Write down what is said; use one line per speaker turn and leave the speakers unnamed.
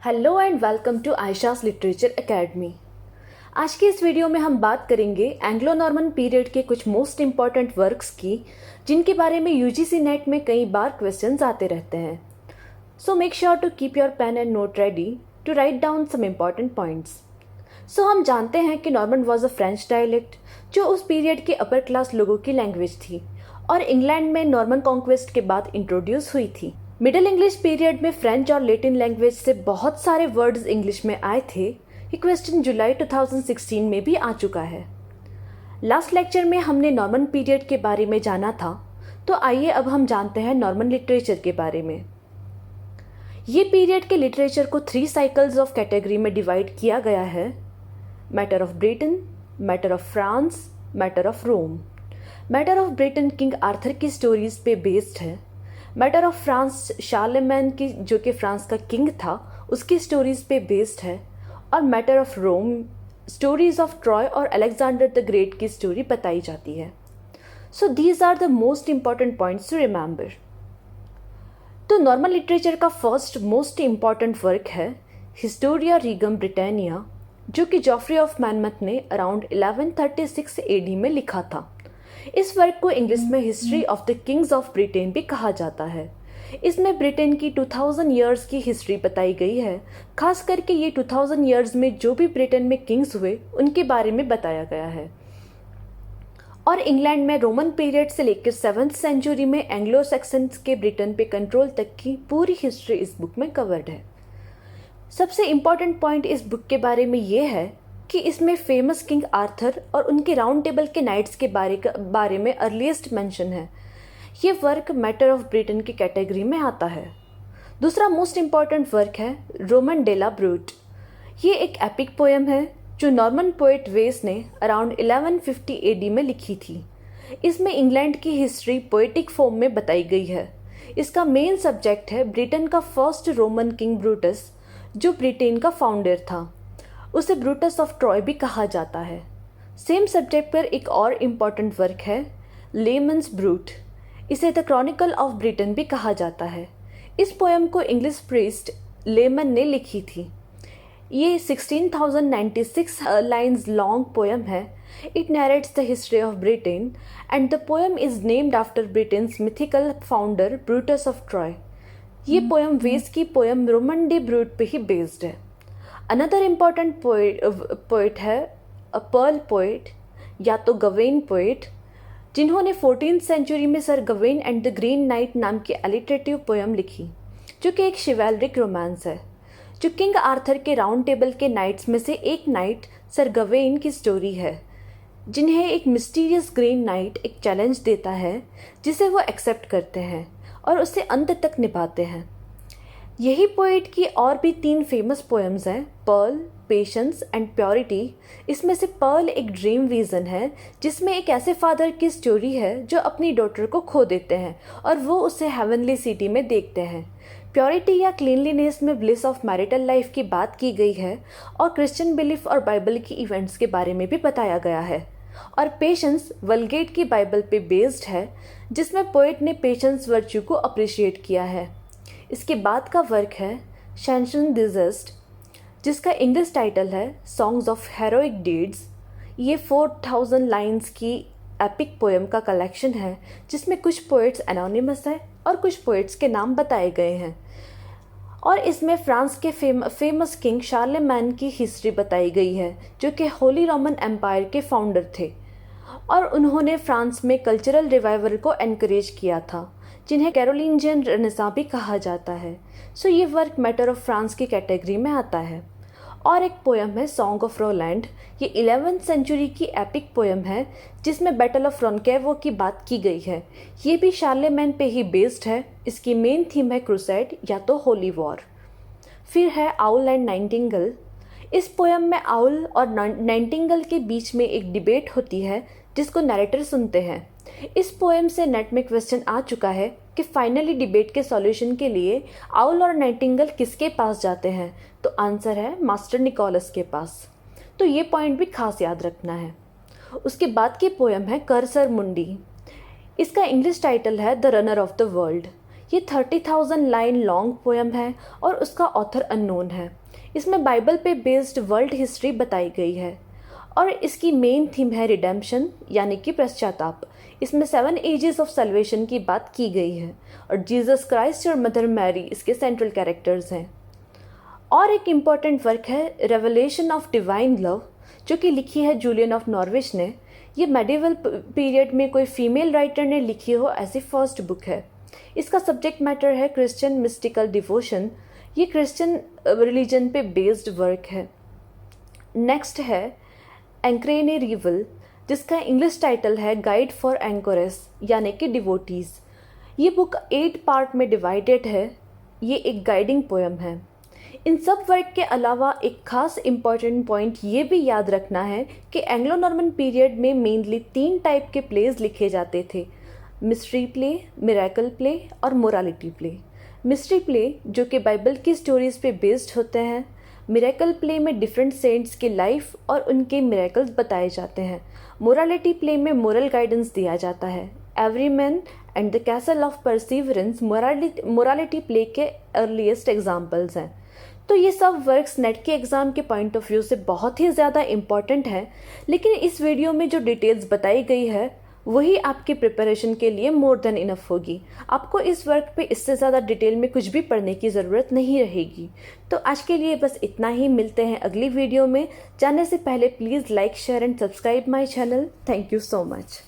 Hello and welcome to Ayesha's literature academy. आज की इस वीडियो में हम बात करेंगे एंग्लो नॉर्मन पीरियड के कुछ मोस्ट इम्पॉर्टेंट वर्क्स की, जिनके बारे में यूजीसी नेट में कई बार क्वेश्चंस आते रहते हैं। So make sure to keep your pen and note ready to write down some important points. So हम जानते हैं कि Norman was a French dialect जो उस पीरियड के अपर क्लास लोगों की लैंग्वेज थी और इंग्लैंड में नॉर्मन कॉन्क्वेस्ट के बाद इंट्रोड्यूस हुई थी। मिडिल इंग्लिश पीरियड में फ्रेंच और लैटिन लैंग्वेज से बहुत सारे वर्ड्स इंग्लिश में आए थे। ये क्वेश्चन जुलाई 2016 में भी आ चुका है। लास्ट लेक्चर में हमने नॉर्मन पीरियड के बारे में जाना था, तो आइए अब हम जानते हैं नॉर्मन लिटरेचर के बारे में। ये पीरियड के लिटरेचर को 3 साइकिल्स ऑफ कैटेगरी में डिवाइड किया गया है: matter of Britain, matter of France, matter of Rome. Matter of Britain King Arthur की स्टोरीज पे बेस्ड है। मैटर ऑफ फ्रांस शार्लेमेन की, जो कि फ्रांस का किंग था, उसकी स्टोरीज पे बेस्ड है। और matter of Rome stories of Troy और अलेक्जेंडर द ग्रेट की स्टोरी बताई जाती है। So these are the most important points to remember. तो नॉर्मन लिटरेचर का फर्स्ट मोस्ट इंपॉर्टेंट वर्क है हिस्टोरिया रीगम ब्रिटानिया, जो कि जॉफ्री ऑफ मैनमथ ने अराउंड 1136 एडी में लिखा था। इस वर्क को इंग्लिश में history of the Kings of Britain भी कहा जाता है। इसमें ब्रिटेन की 2000 ईयर्स की हिस्ट्री बताई गई है। खास करके ये 2000 ईयर्स में जो भी ब्रिटेन में किंग्स हुए उनके बारे में बताया गया है। और इंग्लैंड में रोमन पीरियड से लेकर 7th सेंचुरी में एंग्लो सैक्सन्स के ब्रिटेन पे कंट्रोल तक की पूरी हिस्ट्री इस बुक में कवर्ड है। सबसे इम्पॉर्टेंट पॉइंट इस बुक के बारे में ये है कि इसमें फेमस किंग आर्थर और उनके राउंड टेबल के नाइट्स के बारे में अर्लीस्ट मेंशन है। ये वर्क मैटर ऑफ ब्रिटेन की कैटेगरी में आता है। दूसरा मोस्ट इम्पॉर्टेंट वर्क है रोमन डेला ब्रूट। ये एक एपिक पोएम है जो नॉर्मन पोएट वेस ने अराउंड 1150 एडी में लिखी थी। इसमें इंग्लैंड की हिस्ट्री पोएटिक फॉर्म में बताई गई है। इसका मेन सब्जेक्ट है ब्रिटेन का फर्स्ट रोमन किंग ब्रूटस, जो ब्रिटेन का फाउंडर था। उसे ब्रूटस ऑफ ट्रॉय भी कहा जाता है। सेम सब्जेक्ट पर एक और इम्पॉर्टेंट वर्क है लेमन्स ब्रूट। इसे द क्रॉनिकल ऑफ ब्रिटेन भी कहा जाता है। इस पोएम को इंग्लिश प्रीस्ट लेमन ने लिखी थी। ये 16,096 लाइन्स लॉन्ग पोएम है। It narrates the history of Britain and the poem is named after Britain's mythical founder Brutus of Troy. ये पोएम वेस की पोएम रोमन डे ब्रूट पे ही बेस्ड है। अनदर इम्पॉर्टेंट पोइट है Pearl poet या तो Gawain poet, जिन्होंने 14th century में sir Gawain and the green knight नाम की एलिटरेटिव पोएम लिखी, जो कि एक शिवैल्रिक रोमांस है, जो किंग आर्थर के राउंड टेबल के नाइट्स में से एक नाइट सर गवेन की स्टोरी है, जिन्हें एक मिस्टीरियस ग्रीन नाइट एक चैलेंज देता है, जिसे वो एक्सेप्ट करते हैं और उसे अंत तक निभाते हैं। यही पोएट की और भी 3 फेमस पोएम्स हैं, पर्ल, पेशेंस एंड प्योरिटी। इसमें से पर्ल एक ड्रीम विजन है, जिसमें एक ऐसे फादर की स्टोरी है जो अपनी डॉटर को खो देते हैं और वो उसे हेवनली सिटी में देखते हैं। प्योरिटी या क्लीनलीनेस में ब्लिस ऑफ मैरिटल लाइफ की बात की गई है और क्रिश्चियन बिलीफ और बाइबल की इवेंट्स के बारे में भी बताया गया है। और पेशेंस वल्गेट की बाइबल पे बेस्ड है, जिसमें पोएट ने पेशेंस वर्च्यू को अप्रिशिएट किया है। इसके बाद का वर्क है शैंसन डिजस्ट, जिसका इंग्लिश टाइटल है सॉन्ग्स ऑफ हेरोइक डीड्स। ये 4000 लाइन्स की एपिक पोएम का कलेक्शन है, जिसमें कुछ पोएट्स एनोनिमस हैं और कुछ पोएट्स के नाम बताए गए हैं। और इसमें फ्रांस के फेमस किंग शार्लेमैन की हिस्ट्री बताई गई है, जो कि होली रोमन एम्पायर के फाउंडर थे और उन्होंने फ्रांस में कल्चरल रिवाइवल को एनकरेज किया था, जिन्हें कैरोलिंजियन रेनेसां भी कहा जाता है। सो ये वर्क मैटर ऑफ फ्रांस की कैटेगरी में आता है। और एक पोएम है सॉन्ग ऑफ रोलैंड। ये 11th सेंचुरी की एपिक पोएम है, जिसमें बैटल ऑफ रोनकेवो की बात की गई है। ये भी शार्लेमेन पे ही बेस्ड है। इसकी मेन थीम है क्रूसेड या तो होली वॉर। फिर है आउल एंड नाइटिंगेल। इस पोएम में आउल और नाइटिंगेल के बीच में एक डिबेट होती है, जिसको नरेटर सुनते हैं। इस पोएम से नेट में क्वेश्चन आ चुका है कि फाइनली डिबेट के सॉल्यूशन के लिए आउल और नाइटिंगेल किसके पास जाते हैं, तो आंसर है मास्टर निकोलस के पास। तो ये पॉइंट भी खास याद रखना है। उसके बाद की पोएम है कर्सर मुंडी। इसका इंग्लिश टाइटल है the runner of the world. ये 30,000 लाइन लॉन्ग पोएम है और उसका ऑथर अननोन है। इसमें बाइबल पे बेस्ड वर्ल्ड हिस्ट्री बताई गई है और इसकी मेन थीम है रिडेम्पशन यानी कि पश्चाताप। इसमें 7 एजेस ऑफ सल्वेशन की बात की गई है और जीसस क्राइस्ट और मदर मैरी इसके सेंट्रल कैरेक्टर्स हैं। और एक इम्पॉर्टेंट वर्क है रेवलेशन ऑफ डिवाइन लव, जो कि लिखी है जूलियन ऑफ नॉर्विच ने। ये मेडिवल पीरियड में कोई फीमेल राइटर ने लिखी हो ऐसी फर्स्ट बुक है। इसका सब्जेक्ट मैटर है क्रिश्चियन मिस्टिकल डिवोशन। ये क्रिश्चियन रिलीजन पे बेस्ड वर्क है। नेक्स्ट है एंक्रेने रिवल, जिसका इंग्लिश टाइटल है गाइड फॉर एंकोरेस यानी कि डिवोटीज़। ये बुक 8 पार्ट में डिवाइडेड है। ये एक गाइडिंग पोएम है। इन सब वर्क के अलावा एक खास इम्पॉर्टेंट पॉइंट ये भी याद रखना है कि एंग्लो नॉर्मन पीरियड में मेनली 3 टाइप के प्लेज लिखे जाते थे, मिस्ट्री प्ले, मिरेकल प्ले और मोरालिटी प्ले। मिस्ट्री प्ले जो कि बाइबल की स्टोरीज पे बेस्ड होते हैं। मिरेकल प्ले में डिफरेंट सेंट्स की लाइफ और उनके मिरेकल्स बताए जाते हैं। मोरालिटी प्ले में मोरल गाइडेंस दिया जाता है। Every man and the castle of perseverance morality play के अर्लीस्ट एग्जाम्पल्स हैं। तो ये सब वर्क्स नेट के एग्ज़ाम के पॉइंट ऑफ व्यू से बहुत ही ज़्यादा इम्पॉर्टेंट है, लेकिन इस वीडियो में जो डिटेल्स बताई गई है वही आपकी प्रिपरेशन के लिए मोर देन इनफ होगी। आपको इस वर्क पे इससे ज़्यादा डिटेल में कुछ भी पढ़ने की ज़रूरत नहीं रहेगी। तो आज के लिए बस इतना ही। मिलते हैं अगली वीडियो में। जाने से पहले please like, share and subscribe my channel. Thank you so much.